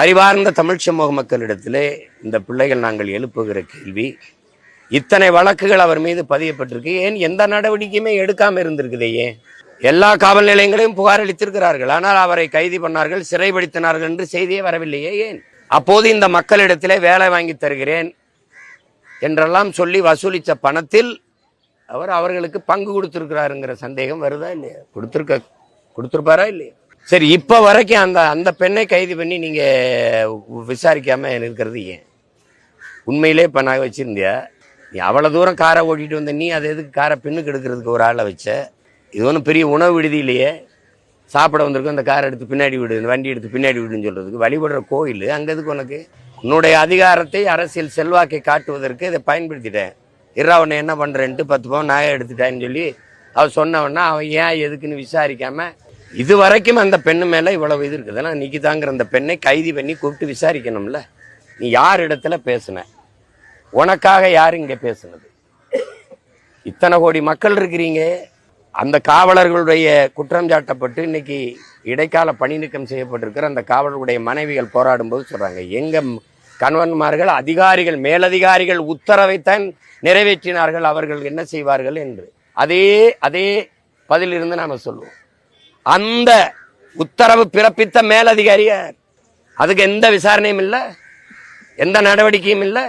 அறிவார்ந்த தமிழ் சமூக மக்களிடத்திலே இந்த பிள்ளைகள் நாங்கள் எழுப்புகிற கேள்வி, இத்தனை வழக்குகள் அவர் மீது பதியப்பட்டிருக்கு, ஏன் எந்த நடவடிக்கையுமே எடுக்காம இருந்திருக்குதே? ஏன் எல்லா காவல் நிலையங்களையும் புகார் அளித்திருக்கிறார்கள், ஆனால் அவரை கைது பண்ணார்கள், சிறைப்படுத்தினார்கள் என்று செய்தியே வரவில்லையே? ஏன்? அப்போது இந்த மக்களிடத்திலே வேலை வாங்கி தருகிறேன் என்றெல்லாம் சொல்லி வசூலித்த பணத்தில் அவர்களுக்கு பங்கு கொடுத்திருக்கிறாருங்கிற சந்தேகம் வருதா இல்லையா? கொடுத்திருப்பாரா இல்லையா? சரி, இப்ப வரைக்கும் அந்த பெண்ணை கைது பண்ணி நீங்க விசாரிக்காம இருக்கிறது ஏன்? உண்மையிலே இப்ப நான் வச்சிருந்தியா? நீ அவ்வளவு தூரம் காரை ஓட்டிட்டு வந்த, நீ அதை எதுக்கு காரை பின்னுக்கு எடுக்கிறதுக்கு ஒரு ஆளை வச்ச? இது ஒன்றும் பெரிய உணவு விடுதி இல்லையே. சாப்பிட வந்திருக்கும், அந்த காரை எடுத்து பின்னாடி விடு, வண்டி எடுத்து பின்னாடி விடுன்னு சொல்றதுக்கு. வழிபடுற கோயில் அங்க எதுக்கு உனக்கு? உன்னுடைய அதிகாரத்தை, அரசியல் செல்வாக்கை காட்டுவதற்கு இதை பயன்படுத்திட்டேன். உன்னை என்ன பண்றேன்ட்டு 10 பவுன் நாயை எடுத்துட்டான்னு சொல்லி அவர் சொன்னவன்னா, அவன் ஏன் எதுக்குன்னு விசாரிக்காம இது வரைக்கும் அந்த பெண்ணு மேல இவ்வளவு இது இருக்குதுன்னா, நிக்கிதாங்கிற அந்த பெண்ணை கைது பண்ணி கூப்பிட்டு விசாரிக்கணும்ல. நீ யார் இடத்துல பேசுன? உனக்காக யாரு இங்க பேசுனது? இத்தனை கோடி மக்கள் இருக்கிறீங்க. அந்த காவலர்களுடைய குற்றம் சாட்டப்பட்டு இன்னைக்கு இடைக்கால பணி நீக்கம் செய்யப்பட்டிருக்கிற அந்த காவலர்களுடைய மனைவிகள் போராடும் போது சொல்றாங்க, எங்க கணவன்மார்கள், அதிகாரிகள், மேலதிகாரிகள் உத்தரவைத்தான் நிறைவேற்றினார்கள், அவர்கள் என்ன செய்வார்கள் என்று. அதே பதிலிருந்து நாம சொல்லுவோம். அந்த உத்தரவு பிறப்பித்த மேலதிகாரியார், அதுக்கு எந்த விசாரணையும் இல்லை, எந்த நடவடிக்கையும் இல்லை.